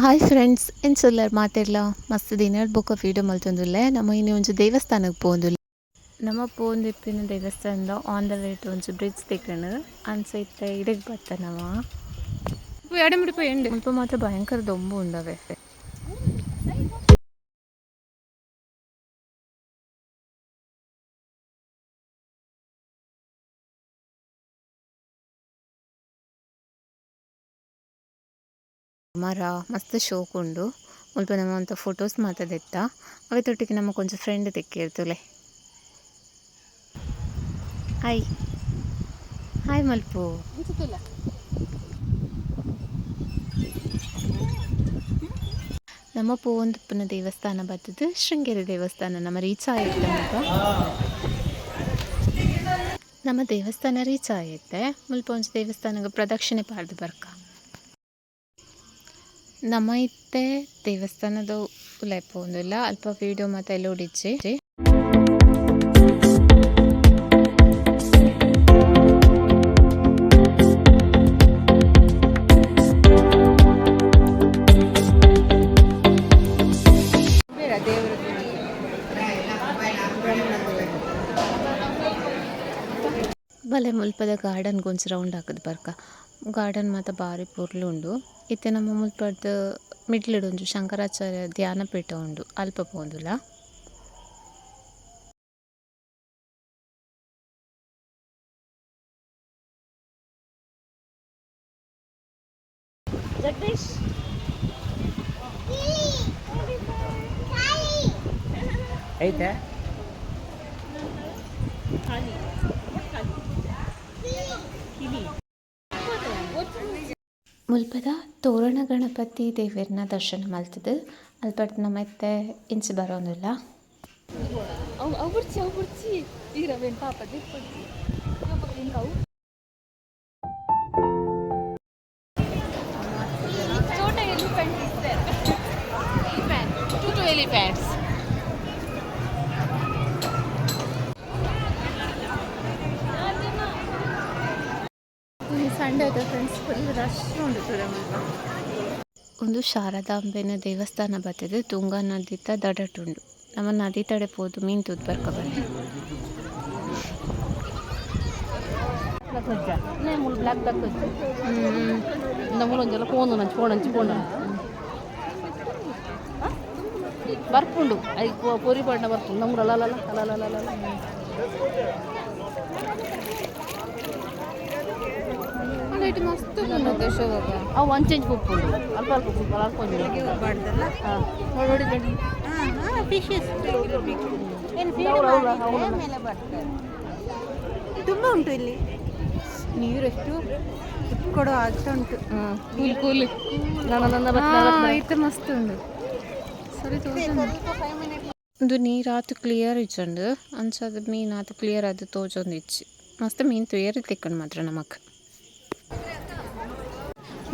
Hi friends ಇನ್ಸುಲ್ಲರ್ ಮಾತೆರ್ಲ ಮಸ್ತ್ ದಿನ ಬೊಕ ವೀಡಿಯೋ ಮಲ್ತೊಂದುಲ್ಲೆ ನಮ ಇನ್ನು ಒಂಜಿ ದೇವಸ್ಥಾನಕ್ಕೆ ಪೋಂದುಲ್ಲೆ. ನಮ ಪೋಂದಿಪ್ಪಿನ ದೇವಸ್ಥಾನದ ಆನ್ ದ ವೇ ಟು ಒಂಜಿ ಬ್ರಿಡ್ಜ್ ತಿಕ್ಕುಂಡು ಅಂಚ ಇತ್ತೆ ಇಡೆಗ್ ಬತ್ತನವ ಮುಲ್ಪ ಮಾತ್ರ ಭಯಂಕರ ದೊಂಬು ಉಂಡವೆ. ಮರ ಮಸ್ತ್ ಶೋಕ್ ಉಂಡು. ಮುಲ್ಪ ನಮ ಒಂತ ಫೊಟೋಸ್ ಮಾತ ದೆತ್ತ ಅವೆ ತೊಟ್ಟಿಗೆ ನಮಕ್ ಒಂಜಿ ಫ್ರೆಂಡ್ ತಿಕ್ಕಿರ್ತುಲೆ. ಹಾಯ್ ಹಾಯ್ ಮಲ್ಪು. ನಮ್ಮ ಪೋವಂದಿಪ್ಪುನ ದೇವಸ್ಥಾನ ಬತ್ತದು ಶೃಂಗೇರಿ ದೇವಸ್ಥಾನ. ನಮ್ಮ ರೀಚ್ ಆಯಿತ್ತೆ ನಮ್ಮ ದೇವಸ್ಥಾನ ರೀಚ್ ಆಯಿತ್ತೆ. ಮುಲ್ಪ ಒಂಜಿ ದೇವಸ್ಥಾನಗ ಪ್ರದಕ್ಷಿಣೆ ಪಾಡ್ದು ಬರ್ಕ. ನಮ್ಮ ಇತ್ತೆ ದೇವಸ್ಥಾನದ ಉಲಾಯ್ ಪೋಂದುಲ್ಲ ಅಲ್ಪ ವೀಡಿಯೋ ಮಾತ ಎಲ್ಲ ಉಡಿಚ್ಚಿ. ಬಲೆ ಮುಲ್ಪದ ಗಾರ್ಡನ್ ಗೊಂಚಿ ರೌಂಡ್ ಹಾಕದ್ ಬರ್ಕ. ಗಾರ್ಡನ್ ಮಾತ ಬಾರಿ ಪೊರ್ಲು ಉಂಡು. ಇತ್ತೆ ನಮ್ಮ ಮುಲ್ಪದ ಮಿಡ್ಲಡ್ ಒಂಜಿ ಶಂಕರಾಚಾರ್ಯ ಧ್ಯಾನಪೀಠ ಉಂಡು ಅಲ್ಪ ಪೋಂದುಲ. ಜಗದೀಶ್ ಐತೆ ಮುಲ್ಪದ ತೋರಣ ಗಣಪತಿ ದೇವೆರ್ನ ದರ್ಶನ ಮಲ್ತದು ಅಲ್ಪಡ್ ನಮ್ಮತ್ತೆ ಇಂಚಿ ಬರೋಂದಿಲ್ಲ. ಸಂಡೇ ಫ್ರೆಂಡ್ಸ್ ಫುಲ್ ರಶ್ ಉಂಡು. ಒಂದು ಶಾರದಾಂಬೆನ ದೇವಸ್ಥಾನ ಬರ್ತದೆ ತುಂಗಾ ನದಿತ ದಡಟುಂಡು. ನಮ್ಮ ನದಿ ತಡೆ ಪೋದು ಮೀನ್ ತೂದ್ ಬರ್ಕ ಬನ್ನಿ. ಬರ್ಪುಂಡು ಐ ಪೊರಿ ಬಣ್ಣ ಬರ್ಪುಂಡು ನಮ್ಗೆ ಅಲ್ಲ ಮಸ್ತ್ ಶೋಭ ಅವು ಒಂಚೆಂಚ್ ಉಪ್ಪುಂಡು ಅಲ್ಪ ಅಲ್ಪ ಉಪ್ಪು ಅಲ್ಪ ತುಂಬ ಉಂಟು ಇಲ್ಲಿ ನೀರು ಎಷ್ಟು ಕೊಡೋ ಆಗ್ತಾ ಉಂಟು. ಕೂಲ್ ಆಯ್ತು ಮಸ್ತ್ ಉಂಡು. ಸರಿ ಒಂದು ನೀರು ಆತು ಕ್ಲಿಯರ್ ಇಚ್ಚಂಡು ಅಂಚದ ಮೀನು ಆತು ಕ್ಲಿಯರ್ ಅದು ತೋಜೊಂದು ಇಚ್ಚಿ ಮಸ್ತ್ ಮೀನು ತುಯರ್ ತಿಕ್ಕಂಡು ಮಾತ್ರ ನಮಕ್.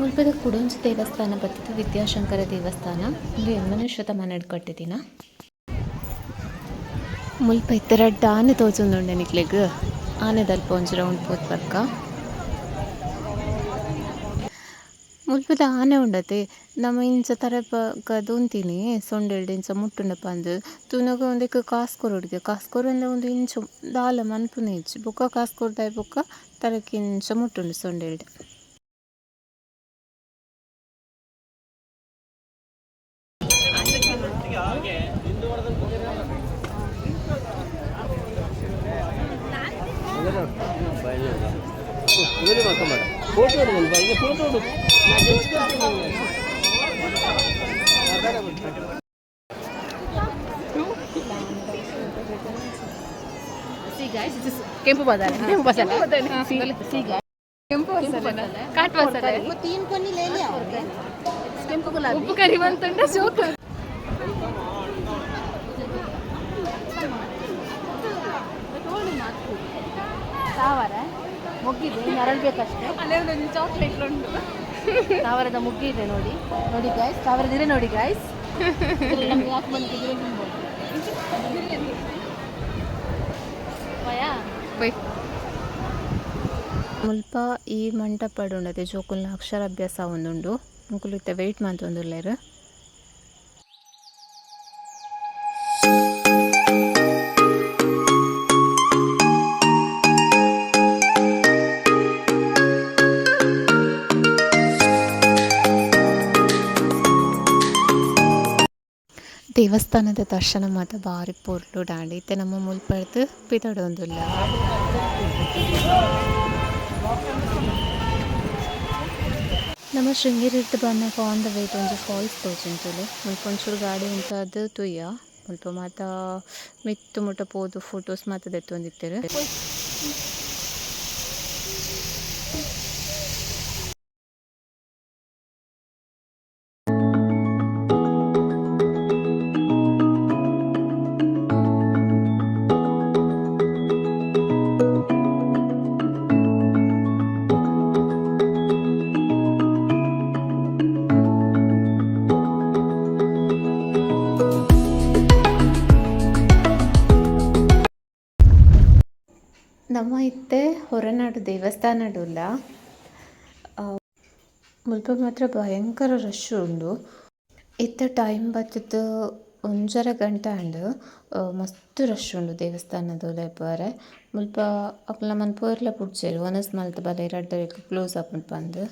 ಮುಲ್ಪದ ಕುಡೊಂಜಿ ದೇವಸ್ಥಾನ ಬರ್ತದೆ ವಿದ್ಯಾಶಂಕರ ದೇವಸ್ಥಾನ. ಇದು 8ನೇ ಶತಮಾನಡ್ ಕಟ್ಟಿದಿನ. ಮುಲ್ಪ ಇತ್ತೆರಡ್ಡ ಆನೆ ತೋಜೊಂದುಂಡೆ ನಿಕ್ಲೆಗ್ ಆನೆದಲ್ಪ ಒಂಜಿ ರೌಂಡ್ ಪೋತ್ ಬರ್ಕ. ಮುಲ್ಪದ ಆನೆ ಉಂಡತೆ ನಮ್ಮ ಇಂಚ ತರಪಗದುಂತೀನಿ ಸೊಂಡೆಲ್ಡ್ ಇಂಚ ಮುಟ್ಟುಂಡ ಪಂದ್ ತುನಗ ಒಂದಕ್ಕೆ ಕಾಸ್ಕೊರೊಡ್ಗೆ ಕಾಸ್ಕೊರಂದ ಒಂದು ಇಂಚ ದಾಲ ಮನ್ಪುನೆ ಇಜ್ಜಿ ಬೊಕ್ಕ ಕಾಸ್ಕೊರ್ದಾಯ್ ಬೊಕ್ಕ ತರಕ್ಕೆ ಇಂಚ ಮುಟ್ಟುಂಡು ಸೊಂಡೆಲ್ಡ್. ಕೆಂಪು ಬದನೆ ಉಪ್ಪು ಕರಿ ಬಂತಂದ್ರೆ ಸೋಕು ತಾವರ ಮುಗ್ಗಿದೆ ಅರಳ್ಬೇಕಷ್ಟೇ. ಅಲ್ಲೇ ಒಂದು ಚಾಕ್ಲೇಟ್ ಉಂಟು ತಾವರದ ಮುಗ್ಗಿದೆ ನೋಡಿ ಗಾಯ್ಸ್ ತಾವರದಿರೆ ನೋಡಿ ಗಾಯ್ಸ್. ನಮ್ಗೆ ಯಾಕೆ ಬಂದಿದ್ದೀವಿ ಮುಲ್ಪ ಈ ಮಂಟಪಡ್ ಉಂಡತೆ ಜೋಕುಲ್ನ ಅಕ್ಷರಾಭ್ಯಾಸ ಒಂದುಂಡು ಅಂಕುಲು ಇತ್ತೆ ವೆಯ್ಟ್ ಮಂತೊಂದುಲ್ಲೆರ್. ದೇವಸ್ಥಾನದ ದರ್ಶನ ಮಾತ್ರ ಭಾರಿ ಪೊರ್ಲು ದಾಂಡಿ ಇತ್ತೆ ನಮ್ಮ ಮುಲ್ಪಡ್ದು ಪಿತಡೊಂದುಲ್ಲ. ನಮ್ಮ ಶೃಂಗೇರಿರ್ದು ಬಂದಾಗ ಆನ್ ದ ವೇಟ್ ಒಂಜಿ ಫಾಲ್ಸ್ ತೋಜುಂಟುಲು ಮುಲ್ಪ ಒಂಚೂರು ಗಾಡಿ ಉಂಟು ಅದು ತುಯ್ಯ ಮುಲ್ಪ ಮಾತ ಮಿತ್ತು ಮುಟ್ಟ ಪೋದು ಫೋಟೋಸ್ ಮಾತ ದೆತ್ತೊಂದಿತ್ತೆರ್. ನಮ್ಮ ಇತ್ತೆ ಹೊರನಾಡು ದೇವಸ್ಥಾನಡುಲ್ಲ ಮುಲ್ಪ ಮಾತ್ರ ಭಯಂಕರ ರಶ್ ಉಂಡು. ಇತ್ತ ಟೈಮ್ ಬತ್ತದು 1:30 ಗಂಟೆ ಅಂಡ್ ಮಸ್ತ್ ರಶ್ ಉಂಡು ದೇವಸ್ಥಾನದ ಪಾರೆ ಮುಲ್ಪ ಅಕ್ಲ ಮನ್ಪೋರ್ಲ ಪುಡ್ಚೆರು ಒನಸ್ ಮಲ್ತ್ ಬಲೆ ರಡ್ಡರೆಗ್ ಕ್ಲೋಸ್ ಆಪುಂಡು ಪಂದ್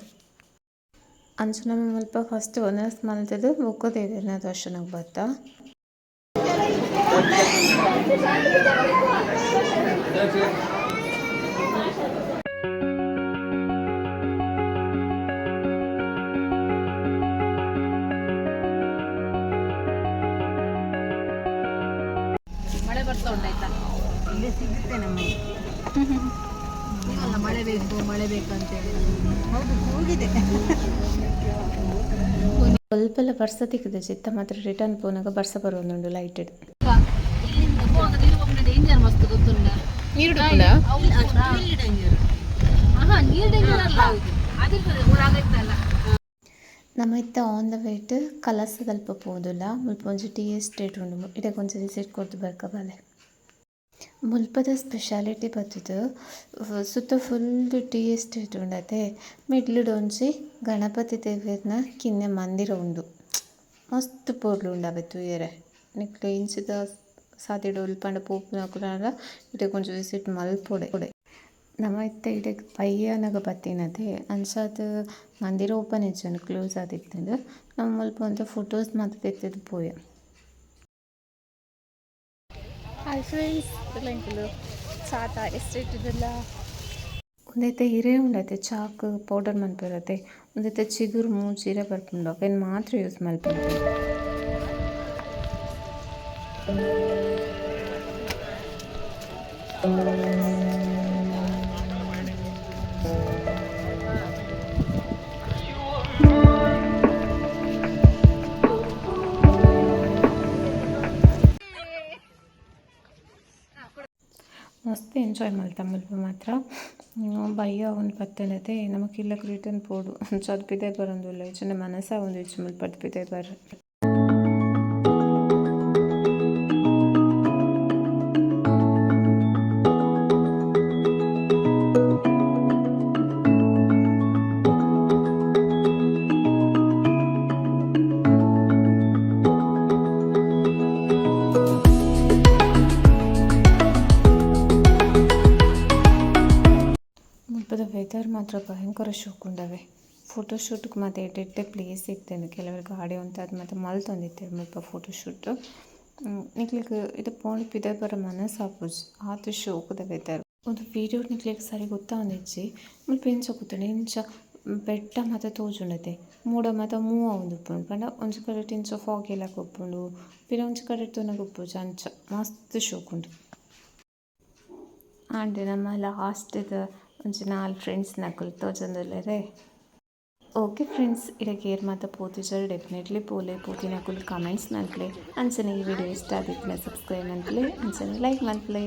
ಅಂಚ ನಮ್ಮ ಮುಲ್ಪ ಫಸ್ಟ್ ಒನಸ್ ಮಲ್ತದು ಬೊಕ್ಕ ದೇವೆರ್ನ ದರ್ಶನಕ್ಕೆ ಬತ್ತ. ಮಳೆ ಬರ್ತಾ ಉಂಟಾಯ್ತಾ ಇಲ್ಲೇ ಸಿಗುತ್ತೆ ನಮಗೆ. ಮಳೆ ಬೇಕು ಅಂತೇಳಿ ಹೌದು ಹೋಗಿದೆ. ಸ್ವಲ್ಪಲ್ಲ ಬರ್ಸ ತಿಕ್ಕದೆ ಚಿತ್ತ ಮಾತ್ರ ರಿಟರ್ನ್ ಪೋನಾಗ ಬರ್ಸ ಬರೋದುಂಡು ಲೈಟೆಡ್ ಡೇಂಜರ್ ಮಸ್ತ್ ಗೊತ್ತುಂಡ ನೀರು ನಮ್ಮ ಇತ್ತ ಆನ್ ದ ವೇಟ್ ಕಲಸ ತಲ್ಪ ಪೋದುಲ್ಲ ಮುಲ್ಪ ಒಂಜಿ ಟೀ ಎಸ್ಟೇಟ್ ಉಂಡು ಇದಕ್ಕೆ ಒಂಚೂರು ವಿಸಿಟ್ ಕೊಡ್ತು ಬರ್ಕ ಬಾಲೆ. ಮುಲ್ಪದ ಸ್ಪೆಷಾಲಿಟಿ ಬತ್ತದು ಸುತ್ತ ಫುಲ್ ಟೀ ಎಸ್ಟೇಟ್ ಉಂಡತೆ ಮಿಡ್ಲುಡು ಒಂಜಿ ಗಣಪತಿ ದೇವೆರ್ನ ಕಿನ್ನೆ ಮಂದಿರ ಉಂಡು ಮಸ್ತ್ ಪೊರ್ಲು ಉಂಡು ಅವೆ ತೂಯರೆ ನಿಕ್ಲೆ ಇಂಚಿದ ಸಾತಿಡು ಉಲ್ಪಂಡ ಪೋಪುನ ಕುಲಾಲ ಇದಕ್ಕೆ ಒಂಚೂರು ವಿಸಿಟ್ ಮಲ್ಪೊಡೆ. ನಮ್ಮ ಇತ್ತ ಇದಕ್ಕೆ ಪಯ್ಯನಗ ಬತ್ತಿನದೆ ಅಂಚಾದ ಮಂದಿರ ಓಪನ್ ಇಜ್ಜಂಡು ಕ್ಲೋಸ್ ಆದಿತ್ತಂದು ನಮ್ಮ ಮುಲ್ಪ ಒಂದು ಫೋಟೋಸ್ ಮಾತ್ರ ತೆತ್ತದು ಪೋಯ. ಹಾಯ್ ಫ್ರೆಂಡ್ಸ್ ಎಂಕುಲು ಚಾತ ಎಸ್ಟೇಟ್ ಇದೆಲ್ಲ ಒಂದೈತೆ ಹಿರೇ ಉಂಡತೆ ಚಾಕ್ ಪೌಡರ್ ಮನ್ಪರತೆ ಒಂದೈತೆ ಚಿಗುರು ಮೂಜೀರೆ ಬರ್ಪುಂಡು ಅವೇನು ಮಾತ್ರ ಯೂಸ್ ಮಲ್ಪುಂಡು. ಮಸ್ತ್ ಎಂಜಾಯ್ ಮಲ್ತ ಮುಲ್ಪ ಮಾತ್ರ ಬಯ್ಯ ಒಂದು ಪತ್ತನತೆ ನಮಕಿಲ್ಲಕ್ಕೆ ರಿಟರ್ನ್ ಪೋಡು ಅದು ಪಿದೆ ಬರೋದಿಲ್ಲ ಇಚ್ಚನೆ ಮನಸ್ಸ ಒಂದು ಇಚ್ಚು ಮುಲ್ಪದ ಪಿದೆ ಬರ್ರೆ. ವೆದರ್ ಮಾತ್ರ ಭಯಂಕರ ಶೋಕ್ ಉಂಡವೆ ಫೋಟೋಶೂಟ್ಗೆ ಮತ್ತು ಎಡ್ಡೆ ಪ್ಲೇಸ್ ಇತ್ತೇನೆ ಕೆಲವರು ಗಾಡಿ ಅಂತ ಅದು ಮತ್ತು ಮಲ್ತೊಂದಿತ್ತೇವೆ ಮುಲ್ಪ ಫೋಟೋಶೂಟ್ ನಿಕ್ಲಿಗೆ ಇದು ಪೋಂಡು ಪಿದ ಬರ ಮನಸ್ಸು ಆಪುಜ್ ಆತು ಶೋಕದ ವೆದರ್ ಒಂದು ವೀಡಿಯೋ ನಿಕ್ಲಿಗೆ ಸರಿ ಗೊತ್ತಾಂದಿಜ್ಜಿ ಮುಲ್ಪ ಇಂಚ ಕೂತಾನೆ ಇಂಚ ಬೆಟ್ಟ ಮತ್ತು ತೋಜುಂಡತೆ ಮೂಡ ಮತ್ತು ಮೂವ ಒಂದು ಉಪ್ಪುಂಡು ಪಂಡ ಒಂಜಿ ಕಡೆ ಇಂಚ ಫಾಗ್ ಎಲ್ಲ ಉಪ್ಪುಂಡು ಪಿರ ಒಂಜಿ ಕಡೆ ತುನಗ ಉಪ್ಪುಜಿ ಅಂಚ ಮಸ್ತ್ ಶೋಕ್ ಉಂಡು. ಆಂಡೆ ನಮ್ಮ ಲಾಸ್ಟ್ದ ಒಂಜಿ 4 ಫ್ರೆಂಡ್ಸ್ ನಕುಲು ತೋಜೊಂದುಲ್ಲೆರೆ. ಓಕೆ ಫ್ರೆಂಡ್ಸ್ ಇದಕ್ಕೆ ಏರ್ ಮಾತ ಪೋತಿಜರು ಡೆಫಿನೆಟ್ಲಿ ಪೋಲೆ ಪೋತಿನಕುಲು ಕಮೆಂಟ್ಸ್ ಮನ್ಪಲೆ ಅಂಚನೆ ಈ ವಿಡಿಯೋ ಇಷ್ಟ ಆದಿತ್ತನೆ ಸಬ್ಸ್ಕ್ರೈಬ್ ಮನ್ಪಲೆ ಅಂಚನೆ ಲೈಕ್ ಮನ್ಪಲೆ.